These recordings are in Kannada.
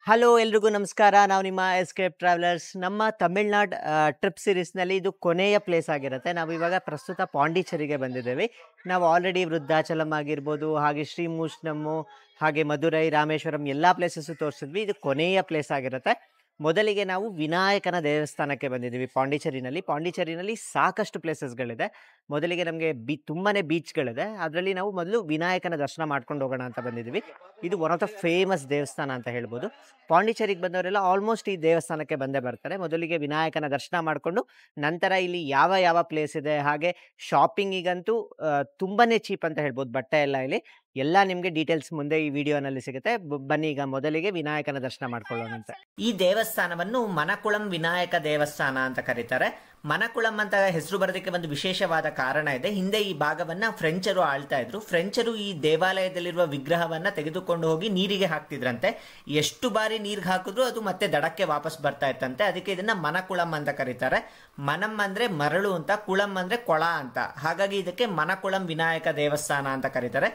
ಹಲೋ ಎಲ್ರಿಗೂ ನಮಸ್ಕಾರ. ನಾವು ನಿಮ್ಮ ಎಸ್ಕೇಪ್ ಟ್ರಾವೆಲರ್ಸ್. ನಮ್ಮ ತಮಿಳ್ನಾಡು ಟ್ರಿಪ್ ಸೀರೀಸ್ನಲ್ಲಿ ಇದು ಕೊನೆಯ ಪ್ಲೇಸ್ ಆಗಿರುತ್ತೆ. ನಾವು ಇವಾಗ ಪ್ರಸ್ತುತ ಪಾಂಡಿಚೇರಿಗೆ ಬಂದಿದ್ದೇವೆ. ನಾವು ಆಲ್ರೆಡಿ ವೃದ್ಧಾಚಲಂ ಆಗಿರ್ಬೋದು, ಹಾಗೆ ಶ್ರೀಮೂಷ್ಣಮ್ಮು, ಹಾಗೆ ಮಧುರೈ, ರಾಮೇಶ್ವರಂ ಎಲ್ಲ ಪ್ಲೇಸಸ್ಸು ತೋರಿಸಿದ್ವಿ. ಇದು ಕೊನೆಯ ಪ್ಲೇಸ್ ಆಗಿರುತ್ತೆ. ಮೊದಲಿಗೆ ನಾವು ವಿನಾಯಕನ ದೇವಸ್ಥಾನಕ್ಕೆ ಬಂದಿದ್ದೀವಿ ಪಾಂಡಿಚೇರಿನಲ್ಲಿ ಸಾಕಷ್ಟು ಪ್ಲೇಸಸ್ಗಳಿದೆ. ಮೊದಲಿಗೆ ನಮಗೆ ತುಂಬಾ ಬೀಚ್ಗಳಿದೆ. ಅದರಲ್ಲಿ ನಾವು ಮೊದಲು ವಿನಾಯಕನ ದರ್ಶನ ಮಾಡ್ಕೊಂಡು ಹೋಗೋಣ ಅಂತ ಬಂದಿದ್ದೀವಿ. ಇದು ಒನ್ ಆಫ್ ದ ಫೇಮಸ್ ದೇವಸ್ಥಾನ ಅಂತ ಹೇಳ್ಬೋದು. ಪಾಂಡಿಚೇರಿಗೆ ಬಂದವರೆಲ್ಲ ಆಲ್ಮೋಸ್ಟ್ ಈ ದೇವಸ್ಥಾನಕ್ಕೆ ಬಂದೇ ಬರ್ತಾರೆ. ಮೊದಲಿಗೆ ವಿನಾಯಕನ ದರ್ಶನ ಮಾಡಿಕೊಂಡು ನಂತರ ಇಲ್ಲಿ ಯಾವ ಪ್ಲೇಸ್ ಇದೆ, ಹಾಗೆ ಶಾಪಿಂಗಿಗಂತೂ ತುಂಬಾ ಚೀಪ್ ಅಂತ ಹೇಳ್ಬೋದು. ಬಟ್ಟೆ ಎಲ್ಲ ನಿಮಗೆ ಡೀಟೇಲ್ಸ್ ಮುಂದೆ ಈ ವಿಡಿಯೋನಲ್ಲಿ ಸಿಗುತ್ತೆ. ಬನ್ನಿ ಈಗ ಮೊದಲಿಗೆ ವಿನಾಯಕನ ದರ್ಶನ ಮಾಡ್ಕೊಳ್ಳೋಣಂತೆ. ಈ ದೇವಸ್ಥಾನವನ್ನು ಮನಕುಳಂ ವಿನಾಯಕ ದೇವಸ್ಥಾನ ಅಂತ ಕರೀತಾರೆ. ಮನಕುಳಂ ಅಂತ ಹೆಸರು ಬರೋದಕ್ಕೆ ಒಂದು ವಿಶೇಷವಾದ ಕಾರಣ ಇದೆ. ಹಿಂದೆ ಈ ಭಾಗವನ್ನ ಫ್ರೆಂಚರು ಆಳ್ತಾ ಇದ್ರು. ಫ್ರೆಂಚರು ಈ ದೇವಾಲಯದಲ್ಲಿರುವ ವಿಗ್ರಹವನ್ನ ತೆಗೆದುಕೊಂಡು ಹೋಗಿ ನೀರಿಗೆ ಹಾಕ್ತಿದ್ರಂತೆ. ಎಷ್ಟು ಬಾರಿ ನೀರಿಗೆ ಹಾಕಿದ್ರು ಅದು ಮತ್ತೆ ದಡಕ್ಕೆ ವಾಪಸ್ ಬರ್ತಾ ಇತ್ತಂತೆ. ಅದಕ್ಕೆ ಇದನ್ನ ಮನಕುಳಂ ಅಂತ ಕರೀತಾರೆ. ಮನಂ ಅಂದ್ರೆ ಮರಳು ಅಂತ, ಕುಳಂ ಅಂದ್ರೆ ಕೊಳ ಅಂತ. ಹಾಗಾಗಿ ಇದಕ್ಕೆ ಮನಕುಳಂ ವಿನಾಯಕ ದೇವಸ್ಥಾನ ಅಂತ ಕರೀತಾರೆ.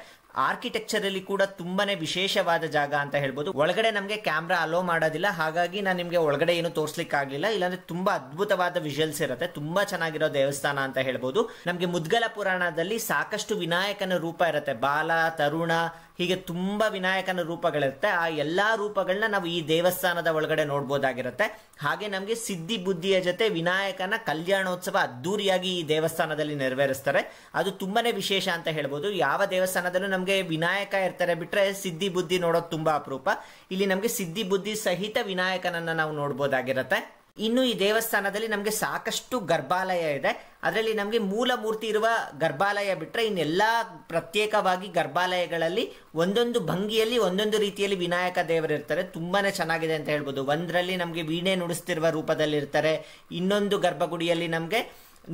ಆರ್ಕಿಟೆಕ್ಚರ್ ಅಲ್ಲಿ ಕೂಡ ತುಂಬಾನೇ ವಿಶೇಷವಾದ ಜಾಗ ಅಂತ ಹೇಳ್ಬೋದು. ಒಳಗಡೆ ನಮಗೆ ಕ್ಯಾಮ್ರಾ ಅಲೋ ಮಾಡೋದಿಲ್ಲ, ಹಾಗಾಗಿ ನಾನು ನಿಮ್ಗೆ ಒಳಗಡೆ ಏನು ತೋರ್ಸ್ಲಿಕ್ಕೆ ಆಗ್ಲಿಲ್ಲ. ಇಲ್ಲಾಂದ್ರೆ ತುಂಬಾ ಅದ್ಭುತವಾದ ವಿಜುವಲ್ಸ್ ಇರುತ್ತೆ. ತುಂಬಾ ಚೆನ್ನಾಗಿರೋ ದೇವಸ್ಥಾನ ಅಂತ ಹೇಳ್ಬೋದು. ನಮ್ಗೆ ಮುದ್ಗಲ ಪುರಾಣದಲ್ಲಿ ಸಾಕಷ್ಟು ವಿನಾಯಕನ ರೂಪ ಇರುತ್ತೆ. ಬಾಲ, ತರುಣ, ಹೀಗೆ ತುಂಬಾ ವಿನಾಯಕನ ರೂಪಗಳಿರುತ್ತೆ. ಆ ಎಲ್ಲಾ ರೂಪಗಳನ್ನ ನಾವು ಈ ದೇವಸ್ಥಾನದ ಒಳಗಡೆ ನೋಡ್ಬೋದಾಗಿರುತ್ತೆ. ಹಾಗೆ ನಮ್ಗೆ ಸಿದ್ಧಿ ಬುದ್ಧಿಯ ಜೊತೆ ವಿನಾಯಕನ ಕಲ್ಯಾಣೋತ್ಸವ ಅದ್ದೂರಿಯಾಗಿ ಈ ದೇವಸ್ಥಾನದಲ್ಲಿ ನೆರವೇರಿಸ್ತಾರೆ. ಅದು ತುಂಬಾನೇ ವಿಶೇಷ ಅಂತ ಹೇಳ್ಬೋದು. ಯಾವ ದೇವಸ್ಥಾನದಲ್ಲೂ ನಮ್ಗೆ ವಿನಾಯಕ ಇರ್ತಾರೆ ಬಿಟ್ರೆ ಸಿದ್ಧಿ ಬುದ್ಧಿ ನೋಡೋದು ತುಂಬಾ ಅಪರೂಪ. ಇಲ್ಲಿ ನಮ್ಗೆ ಸಿದ್ಧಿ ಬುದ್ಧಿ ಸಹಿತ ವಿನಾಯಕನನ್ನ ನಾವು ನೋಡ್ಬೋದಾಗಿರುತ್ತೆ. ಇನ್ನು ಈ ದೇವಸ್ಥಾನದಲ್ಲಿ ನಮಗೆ ಸಾಕಷ್ಟು ಗರ್ಭಾಲಯ ಇದೆ. ಅದರಲ್ಲಿ ನಮಗೆ ಮೂಲ ಮೂರ್ತಿ ಇರುವ ಗರ್ಭಾಲಯ ಬಿಟ್ಟರೆ ಇನ್ನೆಲ್ಲಾ ಪ್ರತ್ಯೇಕವಾಗಿ ಗರ್ಭಾಲಯಗಳಲ್ಲಿ ಒಂದೊಂದು ಭಂಗಿಯಲ್ಲಿ ಒಂದೊಂದು ರೀತಿಯಲ್ಲಿ ವಿನಾಯಕ ದೇವರಿರ್ತಾರೆ. ತುಂಬಾನೇ ಚೆನ್ನಾಗಿದೆ ಅಂತ ಹೇಳ್ಬೋದು. ಒಂದರಲ್ಲಿ ನಮಗೆ ವೀಣೆ ನುಡಿಸ್ತಿರುವ ರೂಪದಲ್ಲಿ ಇರ್ತಾರೆ. ಇನ್ನೊಂದು ಗರ್ಭಗುಡಿಯಲ್ಲಿ ನಮಗೆ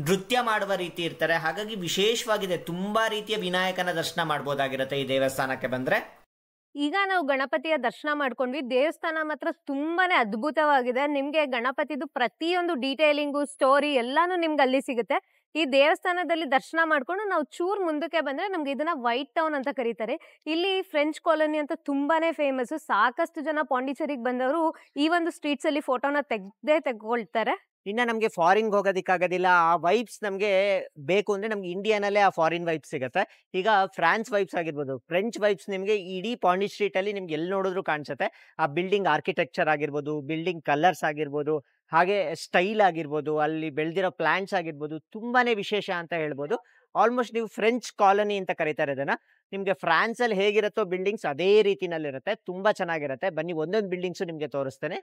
ನೃತ್ಯ ಮಾಡುವ ರೀತಿ ಇರ್ತಾರೆ. ಹಾಗಾಗಿ ವಿಶೇಷವಾಗಿದೆ. ತುಂಬಾ ರೀತಿಯ ವಿನಾಯಕನ ದರ್ಶನ ಮಾಡಬಹುದಾಗಿರುತ್ತೆ ಈ ದೇವಸ್ಥಾನಕ್ಕೆ ಬಂದ್ರೆ. ಈಗ ನಾವು ಗಣಪತಿಯ ದರ್ಶನ ಮಾಡ್ಕೊಂಡ್ವಿ. ದೇವಸ್ಥಾನ ಮಾತ್ರ ತುಂಬಾನೇ ಅದ್ಭುತವಾಗಿದೆ. ನಿಮ್ಗೆ ಗಣಪತಿದು ಪ್ರತಿಯೊಂದು ಡೀಟೇಲಿಂಗು, ಸ್ಟೋರಿ ಎಲ್ಲಾನು ನಿಮ್ಗೆ ಅಲ್ಲಿ ಸಿಗುತ್ತೆ. ಈ ದೇವಸ್ಥಾನದಲ್ಲಿ ದರ್ಶನ ಮಾಡ್ಕೊಂಡು ನಾವು ಚೂರ್ ಮುಂದಕ್ಕೆ ಬಂದ್ರೆ ನಮ್ಗೆ ಇದನ್ನ ವೈಟ್ ಟೌನ್ ಅಂತ ಕರೀತಾರೆ. ಇಲ್ಲಿ ಫ್ರೆಂಚ್ ಕಾಲೋನಿ ಅಂತ ತುಂಬಾನೇ ಫೇಮಸ್. ಸಾಕಷ್ಟು ಜನ ಪಾಂಡಿಚೇರಿಗೆ ಬಂದವರು ಈ ಒಂದು ಸ್ಟ್ರೀಟ್ಸ್ ಅಲ್ಲಿ ಫೋಟೋನ ತೆಗೆದುಕೊಳ್ತಾರೆ. ಇನ್ನ ನಮ್ಗೆ ಫಾರಿನ್ ಹೋಗೋದಿಕ್ಕಾಗೋದಿಲ್ಲ. ಆ ವೈಬ್ಸ್ ನಮ್ಗೆ ಬೇಕು ಅಂದ್ರೆ ನಮ್ಗೆ ಇಂಡಿಯಾನಲ್ಲೇ ಆ ಫಾರಿನ್ ವೈಬ್ಸ್ ಸಿಗುತ್ತೆ. ಈಗ ಫ್ರಾನ್ಸ್ ವೈಬ್ಸ್ ಆಗಿರ್ಬೋದು, ಫ್ರೆಂಚ್ ವೈಬ್ಸ್ ನಿಮ್ಗೆ ಇಡೀ ಪಾಂಡಿ ಸ್ಟ್ರೀಟ್ ಅಲ್ಲಿ ನಿಮ್ಗೆ ಎಲ್ಲಿ ನೋಡಿದ್ರು ಕಾಣಿಸುತ್ತೆ. ಆ ಬಿಲ್ಡಿಂಗ್ ಆರ್ಕಿಟೆಕ್ಚರ್ ಆಗಿರ್ಬೋದು, ಬಿಲ್ಡಿಂಗ್ ಕಲರ್ಸ್ ಆಗಿರ್ಬೋದು, ಹಾಗೆ ಸ್ಟೈಲ್ ಆಗಿರ್ಬೋದು, ಅಲ್ಲಿ ಬೆಳೆದಿರೋ ಪ್ಲಾಂಟ್ಸ್ ಆಗಿರ್ಬೋದು, ತುಂಬಾನೇ ವಿಶೇಷ ಅಂತ ಹೇಳ್ಬೋದು. ಆಲ್ಮೋಸ್ಟ್ ನೀವು ಫ್ರೆಂಚ್ ಕಾಲೋನಿ ಅಂತ ಕರೀತಾರೆ ಇದನ್ನ. ನಿಮ್ಗೆ ಫ್ರಾನ್ಸ್ ಅಲ್ಲಿ ಹೇಗಿರುತ್ತೋ ಬಿಲ್ಡಿಂಗ್ಸ್ ಅದೇ ರೀತಿನಲ್ಲಿರುತ್ತೆ. ತುಂಬಾ ಚೆನ್ನಾಗಿರುತ್ತೆ. ಬನ್ನಿ ಒಂದೊಂದು ಬಿಲ್ಡಿಂಗ್ಸು ನಿಮ್ಗೆ ತೋರಿಸ್ತೇನೆ.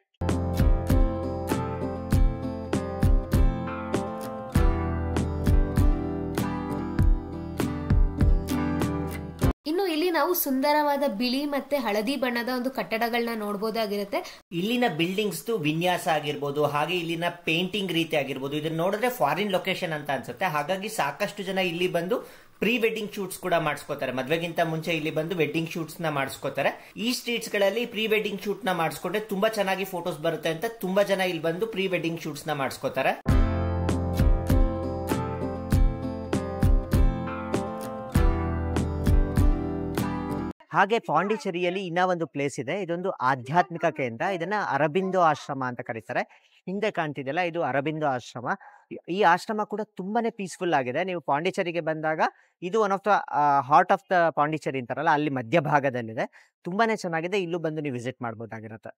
ಇನ್ನು ಇಲ್ಲಿ ನಾವು ಸುಂದರವಾದ ಬಿಳಿ ಮತ್ತೆ ಹಳದಿ ಬಣ್ಣದ ಒಂದು ಕಟ್ಟಡಗಳನ್ನ ನೋಡಬಹುದಾಗಿರುತ್ತೆ. ಇಲ್ಲಿನ ಬಿಲ್ಡಿಂಗ್ಸ್ ವಿನ್ಯಾಸ ಆಗಿರ್ಬೋದು, ಹಾಗೆ ಇಲ್ಲಿನ ಪೇಂಟಿಂಗ್ ರೀತಿ ಆಗಿರ್ಬೋದು, ಇದನ್ನ ನೋಡಿದ್ರೆ ಫಾರಿನ್ ಲೊಕೇಶನ್ ಅಂತ ಅನ್ಸುತ್ತೆ. ಹಾಗಾಗಿ ಸಾಕಷ್ಟು ಜನ ಇಲ್ಲಿ ಬಂದು ಪ್ರೀ ವೆಡ್ಡಿಂಗ್ ಶೂಟ್ಸ್ ಕೂಡ ಮಾಡಿಸ್ಕೋತಾರೆ. ಮದ್ವೆಗಿಂತ ಮುಂಚೆ ಇಲ್ಲಿ ಬಂದು ವೆಡ್ಡಿಂಗ್ ಶೂಟ್ಸ್ ನ ಮಾಡಿಸ್ಕೋತಾರೆ. ಈ ಸ್ಟ್ರೀಟ್ಸ್ ಗಳಲ್ಲಿ ಪ್ರೀ ವೆಡ್ಡಿಂಗ್ ಶೂಟ್ ನ ಮಾಡಿಸ್ಕೊಂಡ್ರೆ ತುಂಬಾ ಚೆನ್ನಾಗಿ ಫೋಟೋಸ್ ಬರುತ್ತೆ ಅಂತ ತುಂಬಾ ಜನ ಇಲ್ಲಿ ಬಂದು ಪ್ರೀ ವೆಡ್ಡಿಂಗ್ ಶೂಟ್ಸ್ ನ ಮಾಡಿಸ್ಕೋತಾರೆ. ಹಾಗೆ ಪಾಂಡಿಚೇರಿಯಲ್ಲಿ ಇನ್ನ ಒಂದು ಪ್ಲೇಸ್ ಇದೆ. ಇದೊಂದು ಆಧ್ಯಾತ್ಮಿಕ ಕೇಂದ್ರ. ಇದನ್ನ ಅರಬಿಂದೋ ಆಶ್ರಮ ಅಂತ ಕರೀತಾರೆ. ಹಿಂದೆ ಕಾಣ್ತಿದೆಯಲ್ಲ, ಇದು ಅರಬಿಂದೋ ಆಶ್ರಮ. ಈ ಆಶ್ರಮ ಕೂಡ ತುಂಬಾನೇ ಪೀಸ್ಫುಲ್ ಆಗಿದೆ. ನೀವು ಪಾಂಡಿಚೇರಿಗೆ ಬಂದಾಗ ಇದು one of the heart of the Pondicherry ಅಂತಾರಲ್ಲ, ಅಲ್ಲಿ ಮಧ್ಯಭಾಗದಲ್ಲಿದೆ. ತುಂಬಾನೇ ಚೆನ್ನಾಗಿದೆ. ಇಲ್ಲೂ ಬಂದು ನೀವು ವಿಸಿಟ್ ಮಾಡ್ಬೋದಾಗಿರುತ್ತೆ.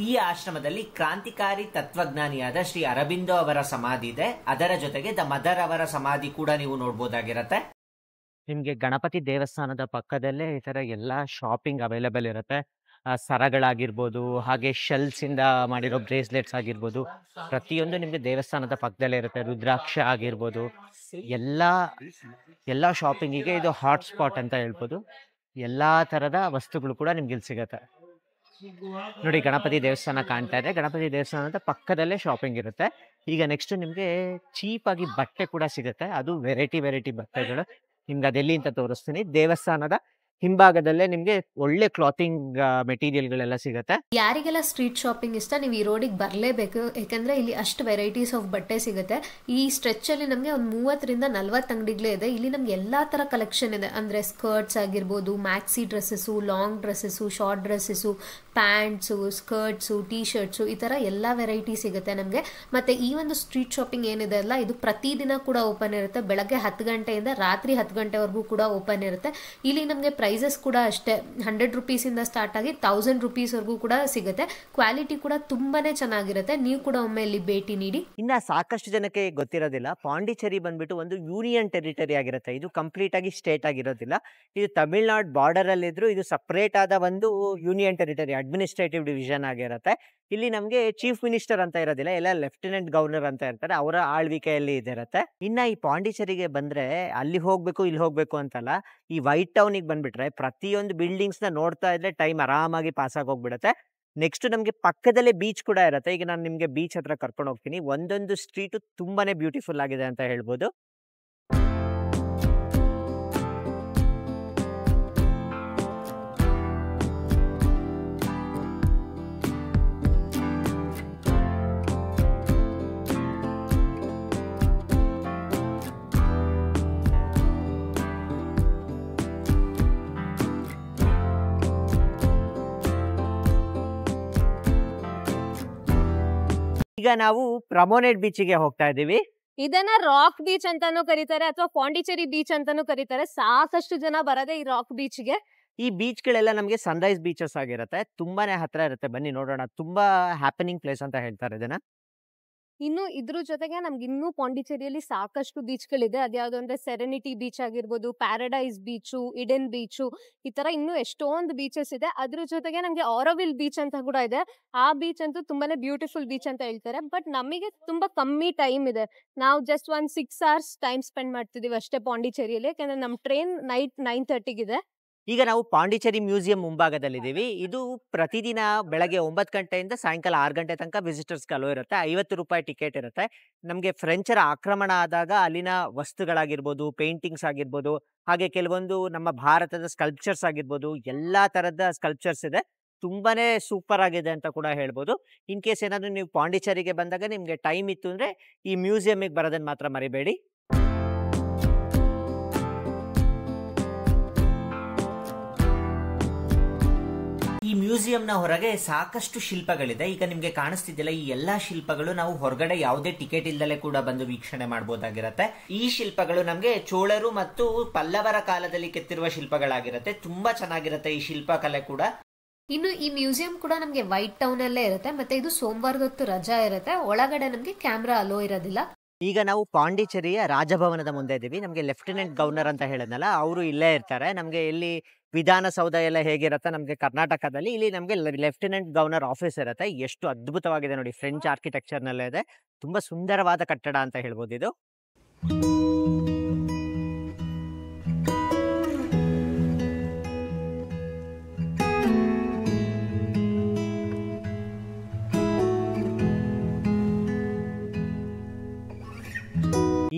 ಈ ಆಶ್ರಮದಲ್ಲಿ ಕ್ರಾಂತಿಕಾರಿ ತತ್ವಜ್ಞಾನಿಯಾದ ಶ್ರೀ ಅರಬಿಂದೋ ಅವರ ಸಮಾಧಿ ಇದೆ. ಅದರ ಜೊತೆಗೆ ದ ಮದರ್ ಅವರ ಸಮಾಧಿ ಕೂಡ ನೀವು ನೋಡ್ಬೋದಾಗಿರತ್ತೆ. ನಿಮ್ಗೆ ಗಣಪತಿ ದೇವಸ್ಥಾನದ ಪಕ್ಕದಲ್ಲೇ ಈ ತರ ಎಲ್ಲಾ ಶಾಪಿಂಗ್ ಅವೈಲೇಬಲ್ ಇರುತ್ತೆ. ಸರಗಳಾಗಿರ್ಬೋದು, ಹಾಗೆ ಶೆಲ್ಸ್ ಇಂದ ಮಾಡಿರೋ ಬ್ರೇಸ್ಲೆಟ್ಸ್ ಆಗಿರ್ಬೋದು, ಪ್ರತಿಯೊಂದು ನಿಮ್ಗೆ ದೇವಸ್ಥಾನದ ಪಕ್ಕದಲ್ಲೇ ಇರುತ್ತೆ. ರುದ್ರಾಕ್ಷ ಆಗಿರ್ಬೋದು, ಎಲ್ಲಾ ಶಾಪಿಂಗಿಗೆ ಇದು ಹಾಟ್ ಸ್ಪಾಟ್ ಅಂತ ಹೇಳ್ಬೋದು. ಎಲ್ಲಾ ತರದ ವಸ್ತುಗಳು ಕೂಡ ನಿಮ್ಗೆ ಇಲ್ಲಿ ಸಿಗತ್ತೆ. ನೋಡಿ, ಗಣಪತಿ ದೇವಸ್ಥಾನ ಕಾಣ್ತಾ ಇದೆ. ಗಣಪತಿ ದೇವಸ್ಥಾನದ ಪಕ್ಕದಲ್ಲೇ ಶಾಪಿಂಗ್ ಇರುತ್ತೆ. ಈಗ ನೆಕ್ಸ್ಟ್ ನಿಮ್ಗೆ ಚೀಪ್ ಆಗಿ ಬಟ್ಟೆ ಕೂಡ ಸಿಗುತ್ತೆ. ಅದು ವೆರೈಟಿ ಬಟ್ಟೆಗಳು. ನಿಮ್ಗೆ ಅದೆಲ್ಲಿ ಅಂತ ತೋರಿಸ್ತೀನಿ. ದೇವಸ್ಥಾನದ ಹಿಂಭಾಗದಲ್ಲೇ ನಿಮ್ಗೆ ಒಳ್ಳೆ ಕ್ಲಾತಿಂಗ್ ಮೆಟೀರಿಯಲ್ಗಳೆಲ್ಲ ಸಿಗತ್ತೆ. ಯಾರಿಗೆಲ್ಲ ಸ್ಟ್ರೀಟ್ ಶಾಪಿಂಗ್ ಇಷ್ಟ, ನೀವು ಈ ರೋಡಿಗೆ ಬರಲೇಬೇಕು. ಯಾಕಂದ್ರೆ ಇಲ್ಲಿ ಅಷ್ಟು ವೆರೈಟೀಸ್ ಆಫ್ ಬಟ್ಟೆ ಸಿಗುತ್ತೆ. ಈ ಸ್ಟ್ರೆಚ್ ಅಲ್ಲಿ ನಮಗೆ ಒಂದು 30ರಿಂದ 40 ಅಂಗಡಿಗಳೇ ಇದೆ. ಇಲ್ಲಿ ನಮ್ಗೆ ಎಲ್ಲಾ ತರ ಕಲೆಕ್ಷನ್ ಇದೆ. ಅಂದ್ರೆ ಸ್ಕರ್ಟ್ಸ್ ಆಗಿರ್ಬೋದು, maxi dresses, long dresses, short dresses, pants, skirts, tea shirts, ಈ ತರ ಎಲ್ಲಾ ವೆರೈಟಿ ಸಿಗುತ್ತೆ ನಮಗೆ. ಮತ್ತೆ ಈ ಒಂದು ಸ್ಟ್ರೀಟ್ ಶಾಪಿಂಗ್ ಏನಿದೆ ಅಲ್ಲ, ಇದು ಪ್ರತಿದಿನ ಕೂಡ ಓಪನ್ ಇರುತ್ತೆ. ಬೆಳಗ್ಗೆ 10 ಗಂಟೆಯಿಂದ ರಾತ್ರಿ 10 ಗಂಟೆವರೆಗೂ ಕೂಡ ಓಪನ್ ಇರುತ್ತೆ. ಇಲ್ಲಿ ನಮಗೆ ಪ್ರೈಸಸ್ ಕೂಡ ಅಷ್ಟೇ 100 ರೂಪೀಸಿಂದ ಸ್ಟಾರ್ಟ್ ಆಗಿ 1000 ರೂಪೀಸ್ವರೆಗೂ ಕೂಡ ಸಿಗುತ್ತೆ. ಕ್ವಾಲಿಟಿ ಕೂಡ ತುಂಬಾನೇ ಚೆನ್ನಾಗಿರುತ್ತೆ. ನೀವು ಕೂಡ ಒಮ್ಮೆ ಇಲ್ಲಿ ಭೇಟಿ ನೀಡಿ. ಇನ್ನ ಸಾಕಷ್ಟು ಜನಕ್ಕೆ ಗೊತ್ತಿರೋದಿಲ್ಲ, ಪಾಂಡಿಚೇರಿ ಬಂದ್ಬಿಟ್ಟು ಒಂದು ಯೂನಿಯನ್ ಟೆರಿಟರಿ ಆಗಿರುತ್ತೆ. ಇದು ಕಂಪ್ಲೀಟ್ ಆಗಿ ಸ್ಟೇಟ್ ಆಗಿರೋದಿಲ್ಲ. ಇದು ತಮಿಳ್ನಾಡು ಬಾರ್ಡರ್ ಅಲ್ಲಿ ಇದ್ರು ಇದು ಸಪರೇಟ್ ಆದ ಒಂದು ಯೂನಿಯನ್ ಟೆರಿಟರಿ, ಅಡ್ಮಿನಿಸ್ಟ್ರೇಟಿವ್ ಡಿವಿಷನ್ ಆಗಿರುತ್ತೆ. ಇಲ್ಲಿ ನಮ್ಗೆ ಚೀಫ್ ಮಿನಿಸ್ಟರ್ ಅಂತ ಇರೋದಿಲ್ಲ, ಎಲ್ಲ ಲೆಫ್ಟಿನೆಂಟ್ ಗವರ್ನರ್ ಅಂತ ಇರ್ತಾರೆ, ಅವರ ಆಳ್ವಿಕೆಯಲ್ಲಿ ಇದಿರುತ್ತೆ. ಇನ್ನ ಈ ಪಾಂಡಿಚೇರಿಗೆ ಬಂದ್ರೆ ಅಲ್ಲಿ ಹೋಗ್ಬೇಕು ಇಲ್ಲಿ ಹೋಗ್ಬೇಕು ಅಂತಲ್ಲ, ಈ ವೈಟ್ ಟೌನಿಗೆ ಬಂದ್ಬಿಟ್ರೆ ಪ್ರತಿಯೊಂದು ಬಿಲ್ಡಿಂಗ್ಸ್ ನ ನೋಡ್ತಾ ಇದ್ರೆ ಟೈಮ್ ಆರಾಮಾಗಿ ಪಾಸ್ ಆಗಿ ಹೋಗ್ಬಿಡುತ್ತೆ. ನೆಕ್ಸ್ಟ್ ನಮ್ಗೆ ಪಕ್ಕದಲ್ಲೇ ಬೀಚ್ ಕೂಡ ಇರುತ್ತೆ. ಈಗ ನಾನು ನಿಮ್ಗೆ ಬೀಚ್ ಹತ್ರ ಕರ್ಕೊಂಡು ಹೋಗ್ತೀನಿ. ಒಂದೊಂದು ಸ್ಟ್ರೀಟ್ ತುಂಬಾನೇ ಬ್ಯೂಟಿಫುಲ್ ಆಗಿದೆ ಅಂತ ಹೇಳ್ಬೋದು. ಈಗ ನಾವು ಪ್ರಮೋನೇಟ್ ಬೀಚಿಗೆ ಹೋಗ್ತಾ ಇದೀವಿ. ಇದನ್ನ ರಾಕ್ ಬೀಚ್ ಅಂತಾನೂ ಕರೀತಾರೆ ಅಥವಾ ಪಾಂಡಿಚೇರಿ ಬೀಚ್ ಅಂತಾನೂ ಕರೀತಾರೆ. ಸಾಕಷ್ಟು ಜನ ಬರದೆ ಈ ರಾಕ್ ಬೀಚ್ಗೆ. ಈ ಬೀಚ್ಗಳೆಲ್ಲ ನಮಗೆ ಸನ್ರೈಸ್ ಬೀಚಸ್ ಆಗಿರುತ್ತೆ, ತುಂಬಾನೇ ಹತ್ರ ಇರುತ್ತೆ. ಬನ್ನಿ ನೋಡೋಣ. ತುಂಬಾ ಹ್ಯಾಪನಿಂಗ್ ಪ್ಲೇಸ್ ಅಂತ ಹೇಳ್ತಾರೆ ಇದನ್ನ. ಇನ್ನು ಇದ್ರ ಜೊತೆಗೆ ನಮ್ಗೆ ಇನ್ನೂ ಪಾಂಡಿಚೇರಿಯಲ್ಲಿ ಸಾಕಷ್ಟು ಬೀಚ್ಗಳಿದೆ. ಅದ್ಯಾವ್ದು ಅಂದ್ರೆ ಸೆರೆನಿಟಿ ಬೀಚ್ ಆಗಿರ್ಬೋದು, ಪ್ಯಾರಡೈಸ್ ಬೀಚು, ಇಡೆನ್ ಬೀಚು, ಈ ತರ ಇನ್ನೂ ಎಷ್ಟೊಂದು ಬೀಚಸ್ ಇದೆ. ಅದ್ರ ಜೊತೆಗೆ ನಮ್ಗೆ ಆರೋವಿಲ್ ಬೀಚ್ ಅಂತ ಕೂಡ ಇದೆ. ಆ ಬೀಚ್ ಅಂತೂ ತುಂಬಾನೇ ಬ್ಯೂಟಿಫುಲ್ ಬೀಚ್ ಅಂತ ಹೇಳ್ತಾರೆ. ಬಟ್ ನಮಗೆ ತುಂಬಾ ಕಮ್ಮಿ ಟೈಮ್ ಇದೆ. ನಾವು ಜಸ್ಟ್ 6 hours ಟೈಮ್ ಸ್ಪೆಂಡ್ ಮಾಡ್ತಿದೀವಿ ಅಷ್ಟೇ ಪಾಂಡಿಚೇರಿಯಲ್ಲಿ. ಯಾಕಂದ್ರೆ ನಮ್ ಟ್ರೈನ್ ನೈಟ್ 9:30 ಈಗ ನಾವು ಪಾಂಡಿಚೇರಿ ಮ್ಯೂಸಿಯಂ ಮುಂಭಾಗದಲ್ಲಿದ್ದೀವಿ. ಇದು ಪ್ರತಿದಿನ ಬೆಳಗ್ಗೆ 9 ಗಂಟೆಯಿಂದ ಸಾಯಂಕಾಲ 6 ಗಂಟೆ ತನಕ ವಿಸಿಟರ್ಸ್ ಅಲೋ ಇರುತ್ತೆ. 50 ರೂಪಾಯಿ ಟಿಕೆಟ್ ಇರುತ್ತೆ. ನಮಗೆ ಫ್ರೆಂಚರ ಆಕ್ರಮಣ ಆದಾಗ ಅಲ್ಲಿನ ವಸ್ತುಗಳಾಗಿರ್ಬೋದು, ಪೇಂಟಿಂಗ್ಸ್ ಆಗಿರ್ಬೋದು, ಹಾಗೆ ಕೆಲವೊಂದು ನಮ್ಮ ಭಾರತದ ಸ್ಕಲ್ಪ್ಚರ್ಸ್ ಆಗಿರ್ಬೋದು, ಎಲ್ಲಾ ತರದ ಸ್ಕಲ್ಪ್ಚರ್ಸ್ ಇದೆ. ತುಂಬಾನೇ ಸೂಪರ್ ಆಗಿದೆ ಅಂತ ಕೂಡ ಹೇಳ್ಬೋದು. ಇನ್ ಕೇಸ್ ಏನಾದ್ರು ನೀವು ಪಾಂಡಿಚೇರಿಗೆ ಬಂದಾಗ ನಿಮ್ಗೆ ಟೈಮ್ ಇತ್ತು ಅಂದ್ರೆ ಈ ಮ್ಯೂಸಿಯಂಗೆ ಬರೋದನ್ನ ಮಾತ್ರ ಮರಿಬೇಡಿ. ಈ ಮ್ಯೂಸಿಯಂನ ಹೊರಗೆ ಸಾಕಷ್ಟು ಶಿಲ್ಪಗಳಿದೆ. ಈಗ ನಿಮ್ಗೆ ಕಾಣಿಸ್ತಿದ್ದಿಲ್ಲ, ಈ ಎಲ್ಲಾ ಶಿಲ್ಪಗಳು ನಾವು ಹೊರಗಡೆ ಯಾವುದೇ ಟಿಕೆಟ್ ಇಲ್ದಲೆ ಕೂಡ ಬಂದು ವೀಕ್ಷಣೆ ಮಾಡಬಹುದಾಗಿರುತ್ತೆ. ಈ ಶಿಲ್ಪಗಳು ನಮ್ಗೆ ಚೋಳರು ಮತ್ತು ಪಲ್ಲವರ ಕಾಲದಲ್ಲಿ ಕೆತ್ತಿರುವ ಶಿಲ್ಪಗಳಾಗಿರುತ್ತೆ. ತುಂಬಾ ಚೆನ್ನಾಗಿರುತ್ತೆ ಈ ಶಿಲ್ಪಕಲೆ ಕೂಡ. ಇನ್ನು ಈ ಮ್ಯೂಸಿಯಂ ಕೂಡ ನಮ್ಗೆ ವೈಟ್ ಟೌನ್ ಅಲ್ಲೇ ಇರುತ್ತೆ. ಮತ್ತೆ ಇದು ಸೋಮವಾರದ ಹೊತ್ತು ರಜಾ ಇರುತ್ತೆ. ಒಳಗಡೆ ನಮ್ಗೆ ಕ್ಯಾಮ್ರಾ ಅಲೋ ಇರೋದಿಲ್ಲ. ಈಗ ನಾವು ಪಾಂಡಿಚೇರಿಯ ರಾಜಭವನದ ಮುಂದೆ ಇದ್ದೀವಿ. ನಮಗೆ ಲೆಫ್ಟಿನೆಂಟ್ ಗವರ್ನರ್ ಅಂತ ಹೇಳಿದ್ನಲ್ಲ, ಅವರು ಇಲ್ಲೇ ಇರ್ತಾರೆ. ನಮಗೆ ಇಲ್ಲಿ ವಿಧಾನಸೌಧ ಎಲ್ಲ ಹೇಗಿರುತ್ತೆ ನಮಗೆ ಕರ್ನಾಟಕದಲ್ಲಿ, ಇಲ್ಲಿ ನಮಗೆ ಲೆಫ್ಟಿನೆಂಟ್ ಗವರ್ನರ್ ಆಫೀಸ್ ಇರುತ್ತೆ. ಎಷ್ಟು ಅದ್ಭುತವಾಗಿದೆ ನೋಡಿ, ಫ್ರೆಂಚ್ ಆರ್ಕಿಟೆಕ್ಚರ್ ನಲ್ಲೇ ಇದೆ. ತುಂಬಾ ಸುಂದರವಾದ ಕಟ್ಟಡ ಅಂತ ಹೇಳ್ಬೋದು ಇದು.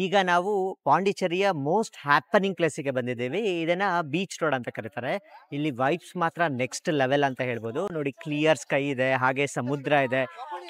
ಈಗ ನಾವು ಪಾಂಡಿಚೇರಿಯ ಮೋಸ್ಟ್ ಹ್ಯಾಪನಿಂಗ್ ಪ್ಲೇಸಿಗೆ ಬಂದಿದ್ದೀವಿ. ಇದನ್ನ ಬೀಚ್ ರೋಡ್ ಅಂತ ಕರೀತಾರೆ. ಇಲ್ಲಿ ವೈಬ್ಸ್ ಮಾತ್ರ ನೆಕ್ಸ್ಟ್ ಲೆವೆಲ್ ಅಂತ ಹೇಳ್ಬೋದು. ನೋಡಿ, ಕ್ಲಿಯರ್ ಸ್ಕೈ ಇದೆ, ಹಾಗೆ ಸಮುದ್ರ ಇದೆ,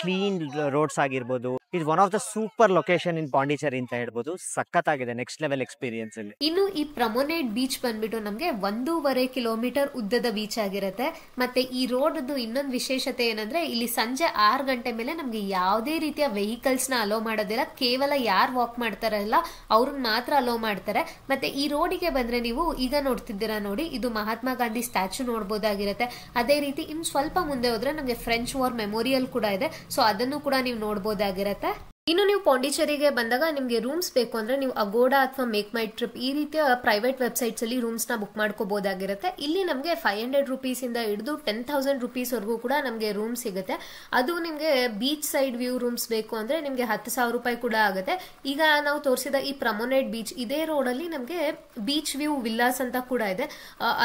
ಕ್ಲೀನ್ ರೋಡ್ಸ್ ಆಗಿರ್ಬೋದು. ಇದು one of the super location ಇನ್ ಪಾಂಡಿಚೇರಿ ಅಂತ ಹೇಳ್ಬೋದು. ಸಖತ್ತಾಗಿದೆ, ನೆಕ್ಸ್ಟ್ ಲೆವೆಲ್ ಎಕ್ಸ್ಪೀರಿಯನ್ಸ್ ಇಲ್ಲಿ. ಇನ್ನು ಈ ಪ್ರಮೋನೇಟ್ ಬೀಚ್ ಬಂದ್ಬಿಟ್ಟು ನಮ್ಗೆ 1.5 ಕಿಲೋಮೀಟರ್ ಉದ್ದದ ಬೀಚ್ ಆಗಿರುತ್ತೆ. ಮತ್ತೆ ಈ ರೋಡ್ ಇನ್ನೊಂದು ವಿಶೇಷತೆ ಏನಂದ್ರೆ, ಇಲ್ಲಿ ಸಂಜೆ 6 ಗಂಟೆ ಮೇಲೆ ನಮ್ಗೆ ಯಾವುದೇ ರೀತಿಯ ವೆಹಿಕಲ್ಸ್ ನ ಅಲೋ ಮಾಡೋದಿಲ್ಲ. ಕೇವಲ ಯಾರು ವಾಕ್ ಮಾಡ್ತಾರಲ್ಲ ಅವ್ರನ್ನ ಮಾತ್ರ ಅಲೋ ಮಾಡ್ತಾರೆ. ಮತ್ತೆ ಈ ರೋಡಿಗೆ ಬಂದ್ರೆ ನೀವು ಈಗ ನೋಡ್ತಿದ್ದೀರಾ ನೋಡಿ, ಇದು ಮಹಾತ್ಮ ಗಾಂಧಿ ಸ್ಟ್ಯಾಚು ನೋಡ್ಬೋದಾಗಿರುತ್ತೆ. ಅದೇ ರೀತಿ ಇನ್ನು ಸ್ವಲ್ಪ ಮುಂದೆ ಹೋದ್ರೆ ನಮ್ಗೆ ಫ್ರೆಂಚ್ ವಾರ್ ಮೆಮೋರಿಯಲ್ ಕೂಡ ಇದೆ. ಸೊ ಅದನ್ನು ಕೂಡ ನೀವು ನೋಡ್ಬೋದಾಗಿರುತ್ತೆ. ಇನ್ನು ನೀವು ಪಾಂಡಿಚೇರಿಗೆ ಬಂದಾಗ ನಿಮಗೆ ರೂಮ್ಸ್ ಬೇಕು ಅಂದ್ರೆ ನೀವು ಅಗೋಡಾ ಅಥವಾ ಮೇಕ್ ಮೈ ಟ್ರಿಪ್ ಈ ರೀತಿಯ ಪ್ರೈವೇಟ್ ವೆಬ್ಸೈಟ್ಸ್ ಅಲ್ಲಿ ರೂಮ್ಸ್ ನ ಬುಕ್ ಮಾಡ್ಕೋಬಹುದಾಗಿರುತ್ತೆ. ಇಲ್ಲಿ ನಮಗೆ 500 ರೂಪೀಸ್ ಇಂದ ಹಿಡಿದು 10,000 ರೂಪೀಸ್ ವರೆಗೂ ಕೂಡ ನಮಗೆ ರೂಮ್ ಸಿಗುತ್ತೆ. ಅದು ನಿಮಗೆ ಬೀಚ್ ಸೈಡ್ ವ್ಯೂ ರೂಮ್ಸ್ ಬೇಕು ಅಂದ್ರೆ ನಿಮಗೆ 10,000 ರೂಪಾಯಿ ಕೂಡ ಆಗುತ್ತೆ. ಈಗ ನಾವು ತೋರಿಸಿದ ಈ ಪ್ರಮೋನೇಟ್ ಬೀಚ್ ಇದೇ ರೋಡ್ ಅಲ್ಲಿ ನಮಗೆ ಬೀಚ್ ವ್ಯೂ ವಿಲ್ಲಾಸ್ ಅಂತ ಕೂಡ ಇದೆ.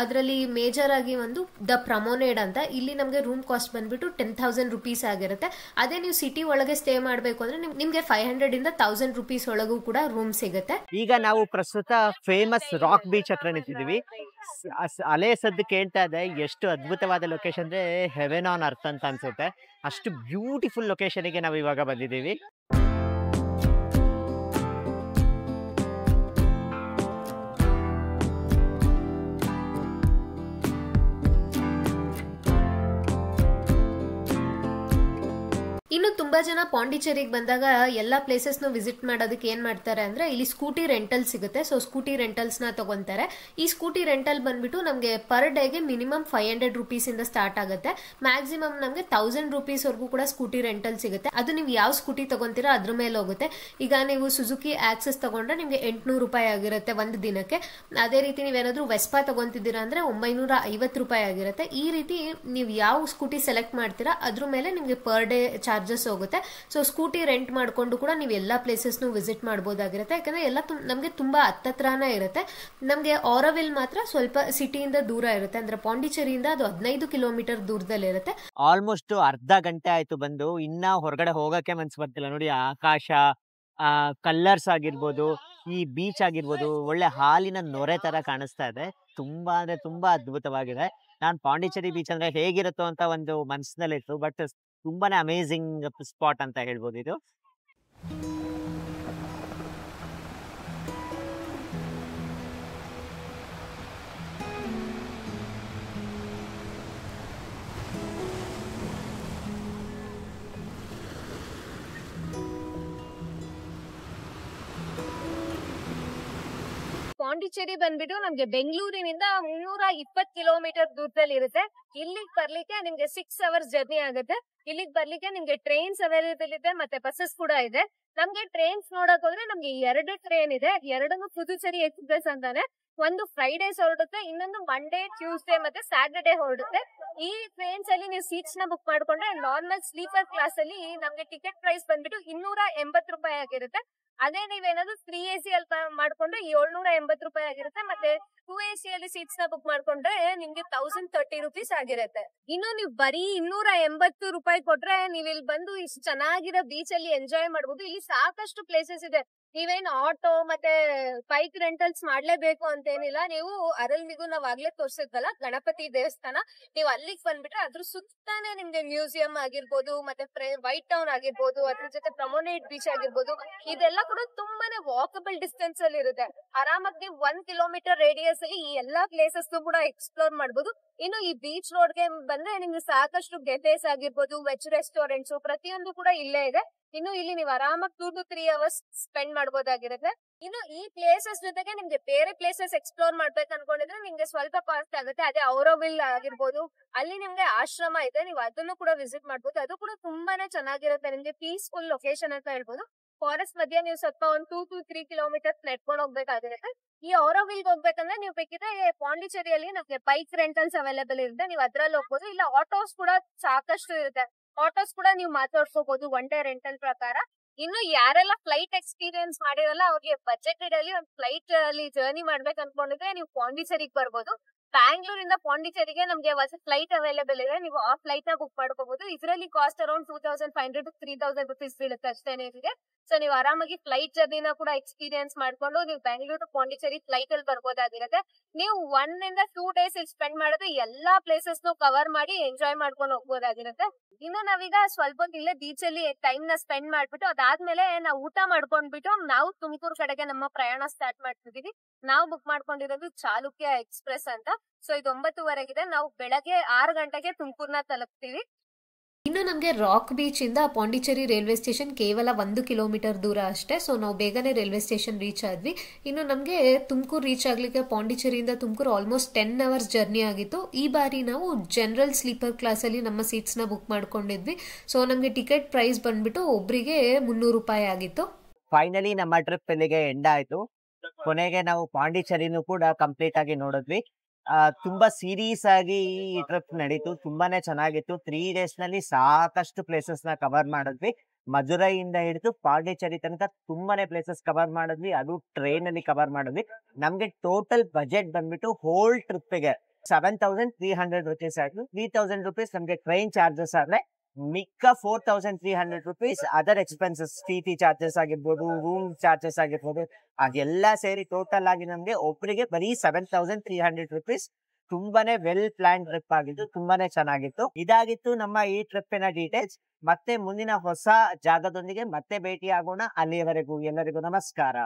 ಅದರಲ್ಲಿ ಮೇಜರ್ ಆಗಿ ಒಂದು ದ ಪ್ರಮೋನೇಡ್ ಅಂತ. ಇಲ್ಲಿ ನಮಗೆ ರೂಮ್ ಕಾಸ್ಟ್ ಬಂದ್ಬಿಟ್ಟು 10,000 ರೂಪೀಸ್ ಆಗಿರುತ್ತೆ. ಅದೇ ನೀವು ಸಿಟಿ ಒಳಗೆ ಸ್ಟೇ ಮಾಡಬೇಕು ಅಂದ್ರೆ ನಿಮ್ಗೆ ನಿಮ್ಗೆ 500 ಇಂದ 1000 ರುಪೀಸ್ ಒಳಗೂ ಕೂಡ ರೂಮ್ ಸಿಗುತ್ತೆ. ಈಗ ನಾವು ಪ್ರಸ್ತುತ ಫೇಮಸ್ ರಾಕ್ ಬೀಚ್ ಹತ್ರ ನಿಂತಿದ್ದೀವಿ. ಅಲೆ ಸದ್ದು ಕೇಳ್ತಾ ಇದೆ. ಎಷ್ಟು ಅದ್ಭುತವಾದ ಲೊಕೇಶನ್ ಅಂದ್ರೆ ಹೆವೆನ್ ಆನ್ ಅರ್ತ್ ಅಂತ ಅನ್ಸುತ್ತೆ. ಅಷ್ಟು ಬ್ಯೂಟಿಫುಲ್ ಲೊಕೇಶನ್ಗೆ ನಾವು ಇವಾಗ ಬಂದಿದ್ದೀವಿ. ಇನ್ನು ತುಂಬಾ ಜನ ಪಾಂಡಿಚೇರಿಗೆ ಬಂದಾಗ ಎಲ್ಲ ಪ್ಲೇಸಸ್ನು ವಿಸಿಟ್ ಮಾಡೋದಕ್ಕೆ ಏನ್ ಮಾಡ್ತಾರೆ ಅಂದ್ರೆ ಇಲ್ಲಿ ಸ್ಕೂಟಿ ರೆಂಟಲ್ ಸಿಗುತ್ತೆ. ಸೊ ಸ್ಕೂಟಿ ರೆಂಟಲ್ಸ್ ನ ತಗೊಂತಾರೆ. ಈ ಸ್ಕೂಟಿ ರೆಂಟಲ್ ಬಂದ್ಬಿಟ್ಟು ನಮಗೆ ಪರ್ ಡೇಗೆ ಮಿನಿಮಮ್ 500 ರುಪೀಸ್ ಇಂದ ಸ್ಟಾರ್ಟ್ ಆಗುತ್ತೆ. ಮ್ಯಾಕ್ಸಿಮಮ್ ನಮಗೆ 1000 ರುಪೀಸ್ ವರೆಗೂ ಕೂಡ ಸ್ಕೂಟಿ ರೆಂಟಲ್ ಸಿಗುತ್ತೆ. ಅದು ನೀವು ಯಾವ ಸ್ಕೂಟಿ ತಗೊಂತೀರಾ ಅದ್ರ ಮೇಲೆ ಹೋಗುತ್ತೆ. ಈಗ ನೀವು ಸುಜುಕಿ ಆಕ್ಸಸ್ ತಗೊಂಡ್ರೆ ನಿಮ್ಗೆ 800 ರೂಪಾಯಿ ಆಗಿರುತ್ತೆ ಒಂದು ದಿನಕ್ಕೆ. ಅದೇ ರೀತಿ ನೀವೇನಾದ್ರೂ ವೆಸ್ಪಾ ತಗೊಂತಿದ್ದೀರಾ ಅಂದ್ರೆ 950 ರೂಪಾಯಿ ಆಗಿರುತ್ತೆ. ಈ ರೀತಿ ನೀವು ಯಾವ ಸ್ಕೂಟಿ ಸೆಲೆಕ್ಟ್ ಮಾಡ್ತೀರಾ ಅದ್ರ ಮೇಲೆ ನಿಮ್ಗೆ ಪರ್ ಡೇ ಚಾರ್ಜಸ್ ಹೋಗುತ್ತೆ. ಸೊ ಸ್ಕೂಟಿ ರೆಂಟ್ ಮಾಡ್ಕೊಂಡು ಕೂಡ ನೀವು ಎಲ್ಲಾ ಪ್ಲೇಸಸ್ ವಿಸಿಟ್ ಮಾಡಬಹುದಾಗಿರುತ್ತೆ. ಯಾಕಂದ್ರೆ ಎಲ್ಲ ನಮ್ಗೆ ತುಂಬಾ ಹತ್ತತ್ರನೇ ಇರುತ್ತೆ. ನಮ್ಗೆ ಆರೋವಿಲ್ ಮಾತ್ರ ಸ್ವಲ್ಪ ಸಿಟಿಯಿಂದ ದೂರ ಇರುತ್ತೆ. ಅಂದ್ರೆ ಪಾಂಡಿಚೇರಿಯಿಂದ ಅದು 15 ಕಿಲೋಮೀಟರ್ ದೂರದಲ್ಲಿ ಇರುತ್ತೆ. ಆಲ್ಮೋಸ್ಟ್ ಅರ್ಧ ಗಂಟೆ ಆಯ್ತು ಬಂದು. ಇನ್ನ ಹೊರಗಡೆ ಹೋಗಕ್ಕೆ ಮನ್ಸು ಬರ್ತಿಲ್ಲ. ನೋಡಿ ಆಕಾಶ, ಕಲರ್ಸ್ ಆಗಿರ್ಬೋದು, ಈ ಬೀಚ್ ಆಗಿರ್ಬೋದು, ಒಳ್ಳೆ ಹಾಲಿನ ನೊರೆ ತರ ಕಾಣಿಸ್ತಾ ಇದೆ. ತುಂಬಾ ಅಂದ್ರೆ ತುಂಬಾ ಅದ್ಭುತವಾಗಿದೆ. ನಾನ್ ಪಾಂಡಿಚೇರಿ ಬೀಚ್ ಅಂದ್ರೆ ಹೇಗಿರುತ್ತೋ ಅಂತ ಒಂದು ಮನಸ್ಸಿನಲ್ಲಿತ್ತು. ಬಟ್ ತುಂಬಾನೇ ಅಮೇಝಿಂಗ್ ಸ್ಪಾಟ್ ಅಂತ ಹೇಳ್ಬೋದು ಇದು. ಪಾಂಡಿಚೇರಿ ಬಂದ್ಬಿಟ್ಟು ನಮ್ಗೆ ಬೆಂಗಳೂರಿನಿಂದ 320 ಕಿಲೋಮೀಟರ್ ದೂರದಲ್ಲಿ ಇರುತ್ತೆ. ಇಲ್ಲಿಗೆ ಬರ್ಲಿಕ್ಕೆ ನಿಮ್ಗೆ 6 ಅವರ್ಸ್ ಜರ್ನಿ ಆಗುತ್ತೆ. ಇಲ್ಲಿಗೆ ಬರ್ಲಿಕ್ಕೆ ನಿಮ್ಗೆ ಟ್ರೈನ್ಸ್ ಅವೈಲೇಬಲ್ ಇದೆ, ಮತ್ತೆ ಬಸ್ಸಸ್ ಕೂಡ ಇದೆ. ನಮ್ಗೆ ಟ್ರೈನ್ಸ್ ನೋಡಕ್ ಹೋದ್ರೆ ನಮ್ಗೆ 2 ಟ್ರೈನ್ ಇದೆ. ಎರಡನ್ನು ಪುದುಚೇರಿ ಎಕ್ಸ್ಪ್ರೆಸ್ ಅಂತಾನೆ. ಒಂದು ಫ್ರೈಡೇಸ್ ಹೊರಡುತ್ತೆ, ಇನ್ನೊಂದು ಮಂಡೇ, ಟ್ಯೂಸ್ಡೇ ಮತ್ತೆ ಸ್ಯಾಟರ್ಡೇ ಹೊರಡುತ್ತೆ. ಈ ಟ್ರೈನ್ಸ್ ಅಲ್ಲಿ ನೀವು ಸೀಟ್ಸ್ ನ ಬುಕ್ ಮಾಡ್ಕೊಂಡ್ರೆ ನಾರ್ಮಲ್ ಸ್ಲೀಪರ್ ಕ್ಲಾಸ್ ಅಲ್ಲಿ ನಮ್ಗೆ ಟಿಕೆಟ್ ಪ್ರೈಸ್ ಬಂದ್ಬಿಟ್ಟು 280 ರೂಪಾಯಿ ಆಗಿರುತ್ತೆ. ಅದೇ ನೀವೇನಾದ್ರು 3 AC ಅಲ್ಲಿ ಮಾಡ್ಕೊಂಡ್ರೆ 780 ರೂಪಾಯಿ ಆಗಿರುತ್ತೆ. ಮತ್ತೆ 2 AC ಅಲ್ಲಿ ಸೀಟ್ಸ್ ನ ಬುಕ್ ಮಾಡ್ಕೊಂಡ್ರೆ ನಿಮ್ಗೆ 1030 ರುಪೀಸ್ ಆಗಿರುತ್ತೆ. ಇನ್ನು ನೀವು ಬರೀ 280 ರೂಪಾಯಿ ಕೊಟ್ರೆ ನೀವು ಇಲ್ಲಿ ಬಂದು ಇಷ್ಟು ಚೆನ್ನಾಗಿರೋ ಬೀಚ್ ಅಲ್ಲಿ ಎಂಜಾಯ್ ಮಾಡಬಹುದು. ಇಲ್ಲಿ ಸಾಕಷ್ಟು ಪ್ಲೇಸಸ್ ಇದೆ. ನೀವೇನ್ ಆಟೋ ಮತ್ತೆ ಬೈಕ್ ರೆಂಟಲ್ಸ್ ಮಾಡ್ಲೇಬೇಕು ಅಂತ ಏನಿಲ್ಲ. ನೀವು ಅರಲ್ಮಿಗೂ ನಾವ್ ಆಗ್ಲೇ ತೋರ್ಸಿದ್ವಲ್ಲ ಗಣಪತಿ ದೇವಸ್ಥಾನ, ನೀವು ಅಲ್ಲಿಗೆ ಬಂದ್ಬಿಟ್ರೆ ಅದ್ರ ಸುತ್ತಾನೆ ನಿಮ್ಗೆ ಮ್ಯೂಸಿಯಂ ಆಗಿರ್ಬೋದು, ಮತ್ತೆ ವೈಟ್ ಟೌನ್ ಆಗಿರ್ಬೋದು, ಅದ್ರ ಜೊತೆ ಪ್ರಮೋನೇಟ್ ಬೀಚ್ ಆಗಿರ್ಬೋದು, ಇದೆಲ್ಲ ಕೂಡ ತುಂಬಾನೇ ವಾಕಬಲ್ ಡಿಸ್ಟೆನ್ಸ್ ಅಲ್ಲಿ ಇರುತ್ತೆ. ಆರಾಮಾಗಿ ನೀವು 1 ಕಿಲೋಮೀಟರ್ ರೇಡಿಯಸ್ ಅಲ್ಲಿ ಈ ಎಲ್ಲಾ ಪ್ಲೇಸಸ್ ಕೂಡ ಎಕ್ಸ್ಪ್ಲೋರ್ ಮಾಡಬಹುದು. ಇನ್ನು ಈ ಬೀಚ್ ರೋಡ್ ಗೆ ಬಂದ್ರೆ ನಿಮ್ಗೆ ಸಾಕಷ್ಟು ಗೆಟೇಸ್ ಆಗಿರ್ಬೋದು, ವೆಜ್ ರೆಸ್ಟೋರೆಂಟ್ಸ್ ಪ್ರತಿಯೊಂದು ಕೂಡ ಇಲ್ಲೇ ಇದೆ. ಇನ್ನು ಇಲ್ಲಿ ನೀವು ಆರಾಮಾಗಿ 2 to 3 ಅವರ್ಸ್ ಸ್ಪೆಂಡ್ ಮಾಡಬಹುದಾಗಿರುತ್ತೆ. ಇನ್ನು ಈ ಪ್ಲೇಸಸ್ ಜೊತೆಗೆ ನಿಮ್ಗೆ ಬೇರೆ ಪ್ಲೇಸಸ್ ಎಕ್ಸ್ಪ್ಲೋರ್ ಮಾಡ್ಬೇಕು ಅನ್ಕೊಂಡಿದ್ರೆ ನಿಮ್ಗೆ ಸ್ವಲ್ಪ ಕಾಸ್ಟ್ ಆಗುತ್ತೆ. ಅದೇ ಔರೋವಿಲ್ ಆಗಿರ್ಬೋದು, ಅಲ್ಲಿ ನಿಮ್ಗೆ ಆಶ್ರಮ ಇದೆ, ನೀವು ಅದನ್ನು ಕೂಡ ವಿಸಿಟ್ ಮಾಡ್ಬೋದು. ಅದು ಕೂಡ ತುಂಬಾನೇ ಚೆನ್ನಾಗಿರುತ್ತೆ. ನಿಮ್ಗೆ ಪೀಸ್ಫುಲ್ ಲೊಕೇಶನ್ ಅಂತ ಹೇಳ್ಬೋದು. ಫಾರೆಸ್ಟ್ ಮಧ್ಯೆ ನೀವು ಸ್ವಲ್ಪ 1 2 to 3 ಕಿಲೋಮೀಟರ್ಸ್ ನೆಟ್ಕೊಂಡು ಹೋಗ್ಬೇಕಾಗಿರುತ್ತೆ. ಈ ಔರೋವಿಲ್ ಹೋಗ್ಬೇಕಂದ್ರೆ ನೀವು ಬೇಕಿದ್ರೆ ಪಾಂಡಿಚೇರಿಯಲ್ಲಿ ನಮ್ಗೆ ಬೈಕ್ ರೆಂಟಲ್ಸ್ ಅವೈಲೇಬಲ್ ಇರುತ್ತೆ, ನೀವು ಅದ್ರಲ್ಲಿ ಹೋಗ್ಬೋದು. ಇಲ್ಲ ಆಟೋಸ್ ಕೂಡ ಸಾಕಷ್ಟು ಇರುತ್ತೆ. ಆಟೋಸ್ ಕೂಡ ನೀವು ಮಾತಾಡ್ಕೋಬಹುದು 1 ಡೇ ರೆಂಟಲ್ ಪ್ರಕಾರ. ಇನ್ನು ಯಾರೆಲ್ಲ ಫ್ಲೈಟ್ ಎಕ್ಸ್ಪೀರಿಯನ್ಸ್ ಮಾಡಿರಲ್ಲ ಅವ್ರಿಗೆ ಬಜೆಟೆಡ್ ಅಲ್ಲಿ ಒಂದು ಫ್ಲೈಟ್ ಅಲ್ಲಿ ಜರ್ನಿ ಮಾಡ್ಬೇಕು ಅನ್ಕೊಂಡಿದ್ರೆ ನೀವು ಪಾಂಡಿಚೇರಿಗೆ ಬರ್ಬೋದು. ಬ್ಯಾಂಗ್ಳೂರಿಂದ ಪಾಂಡಿಚೇರಿಗೆ ನಮ್ಗೆ ಹೊಸ ಫ್ಲೈಟ್ ಅವೈಲೇಬಲ್ ಇದೆ, ನೀವು ಆ ಫ್ಲೈಟ್ ನ ಬುಕ್ ಮಾಡ್ಕೋಬಹುದು. ಇದರಲ್ಲಿ ಕಾಸ್ಟ್ ಅರೌಂಡ್ 2500 to 3000 ರುಪೀಸ್ ಬೀಳುತ್ತೆ ಅಷ್ಟೇನೆ ಇದಕ್ಕೆ. ಸೊ ನೀವು ಆರಾಮಾಗಿ ಫ್ಲೈಟ್ ಜರ್ನಿನ ಕೂಡ ಎಕ್ಸ್ಪೀರಿಯನ್ಸ್ ಮಾಡ್ಕೊಂಡು ನೀವು ಬ್ಯಾಂಗ್ಳೂರ್ ಪಾಂಡಿಚೇರಿ ಫ್ಲೈಟ್ ಅಲ್ಲಿ ಬರ್ಬೋದಾಗಿರುತ್ತೆ. ನೀವು 1 ಇಂದ 2 ಡೇಸ್ ಇಲ್ಲಿ ಸ್ಪೆಂಡ್ ಮಾಡಿದ್ರೆ ಎಲ್ಲಾ ಪ್ಲೇಸಸ್ ಕವರ್ ಮಾಡಿ ಎಂಜಾಯ್ ಮಾಡ್ಕೊಂಡು ಹೋಗ್ಬೋದಾಗಿರುತ್ತೆ. ಇನ್ನು ನಾವೀಗ ಸ್ವಲ್ಪ ಹೊತ್ತು ಇಲ್ಲೇ ಬೀಚ್ ಅಲ್ಲಿ ಟೈಮ್ ನ ಸ್ಪೆಂಡ್ ಮಾಡ್ಬಿಟ್ಟು ಅದಾದ್ಮೇಲೆ ನಾವು ಊಟ ಮಾಡ್ಕೊಂಡ್ಬಿಟ್ಟು ನಾವು ತುಮಕೂರು ಕಡೆಗೆ ನಮ್ಮ ಪ್ರಯಾಣ ಸ್ಟಾರ್ಟ್ ಮಾಡ್ತಿದೀವಿ. ನಾವು ಬುಕ್ ಮಾಡ್ಕೊಂಡಿರೋದು ಚಾಲುಕ್ಯ ಎಕ್ಸ್ಪ್ರೆಸ್ ಅಂತ. ಸೊ ಇದು 9:30 ನಾವು ಬೆಳಗ್ಗೆ 6 ಗಂಟೆಗೆ ತುಮಕೂರ್ನ ತಲುಪ್ತೀವಿ. ಇನ್ನು ನಮಗೆ ರಾಕ್ ಬೀಚ್ ಇಂದ ಪಾಂಡಿಚೇರಿ ರೈಲ್ವೆ ಸ್ಟೇಷನ್ ಕೇವಲ 1 ಕಿಲೋಮೀಟರ್ ದೂರ ಅಷ್ಟೇ. ಸೊ ನಾವು ಬೇಗನೆ ರೈಲ್ವೆ ಸ್ಟೇಷನ್ ರೀಚ್ ಆದ್ವಿ. ಇನ್ನು ನಮಗೆ ತುಮಕೂರು ರೀಚ್ ಆಗ್ಲಿಕ್ಕೆ ಪಾಂಡಿಚೇರಿಯಿಂದ ತುಮಕೂರು ಆಲ್ಮೋಸ್ಟ್ 10 ಅವರ್ಸ್ ಜರ್ನಿ ಆಗಿತ್ತು. ಈ ಬಾರಿ ನಾವು ಜನರಲ್ ಸ್ಲೀಪರ್ ಕ್ಲಾಸ್ ಅಲ್ಲಿ ನಮ್ಮ ಸೀಟ್ಸ್ ನ ಬುಕ್ ಮಾಡ್ಕೊಂಡಿದ್ವಿ. ಸೊ ನಮಗೆ ಟಿಕೆಟ್ ಪ್ರೈಸ್ ಬಂದ್ಬಿಟ್ಟು ಒಬ್ರಿಗೆ 300 ರೂಪಾಯಿ ಆಗಿತ್ತು. ಫೈನಲಿ ನಮ್ಮ ಟ್ರಿಪ್ ಇಲ್ಲಿಗೆ ಎಂಡ್ ಆಯ್ತು. ಕೊನೆಗೆ ನಾವು ಪಾಂಡಿಚೇರಿನೂ ಕೂಡ ಕಂಪ್ಲೀಟ್ ಆಗಿ ನೋಡಿದ್ವಿ. ತುಂಬಾ ಸೀರಿಯಸ್ ಆಗಿ ಈ ಟ್ರಿಪ್ ನಡೀತು. ತುಂಬಾನೇ ಚೆನ್ನಾಗಿತ್ತು. 3 days ನಲ್ಲಿ ಸಾಕಷ್ಟು ಪ್ಲೇಸಸ್ ನ ಕವರ್ ಮಾಡಿದ್ವಿ. ಮಧುರೈಯಿಂದ ಹಿಡಿದು ಪಾಂಡಿಚೇರಿ ತನಕ ತುಂಬಾನೇ ಪ್ಲೇಸಸ್ ಕವರ್ ಮಾಡಿದ್ವಿ. ಅದು ಟ್ರೈನ್ ಅಲ್ಲಿ ಕವರ್ ಮಾಡಿದ್ವಿ. ನಮ್ಗೆ ಟೋಟಲ್ ಬಜೆಟ್ ಬಂದ್ಬಿಟ್ಟು ಹೋಲ್ ಟ್ರಿಪ್ ಗೆ 7300 ರುಪೀಸ್ ಆಯ್ತು. 3000 ರುಪೀಸ್ ನಮ್ಗೆ ಟ್ರೈನ್ ಚಾರ್ಜಸ್ ಆದ್ರೆ ಮಿಕ್ಕ 4300 rupees other expenses, T charges ಆಗಿರ್ಬೋದು, ರೂಮ್ ಚಾರ್ಜಸ್ ಆಗಿರ್ಬೋದು, ಅದೆಲ್ಲ ಸೇರಿ ಟೋಟಲ್ ಆಗಿ ನಮ್ಗೆ ಒಬ್ಬರಿಗೆ ಬರೀ 7300 ರುಪೀಸ್. ತುಂಬಾನೇ ವೆಲ್ ಪ್ಲಾನ್ ಟ್ರಿಪ್ ಆಗಿತ್ತು, ತುಂಬಾನೇ ಚೆನ್ನಾಗಿತ್ತು. ಇದಾಗಿತ್ತು ನಮ್ಮ ಈ ಟ್ರಿಪ್ಪಿನ ಡೀಟೇಲ್ಸ್. ಮತ್ತೆ ಮುಂದಿನ ಹೊಸ ಜಾಗದೊಂದಿಗೆ ಮತ್ತೆ ಭೇಟಿ ಆಗೋಣ. ಅಲ್ಲಿಯವರೆಗೂ ಎಲ್ಲರಿಗೂ ನಮಸ್ಕಾರ.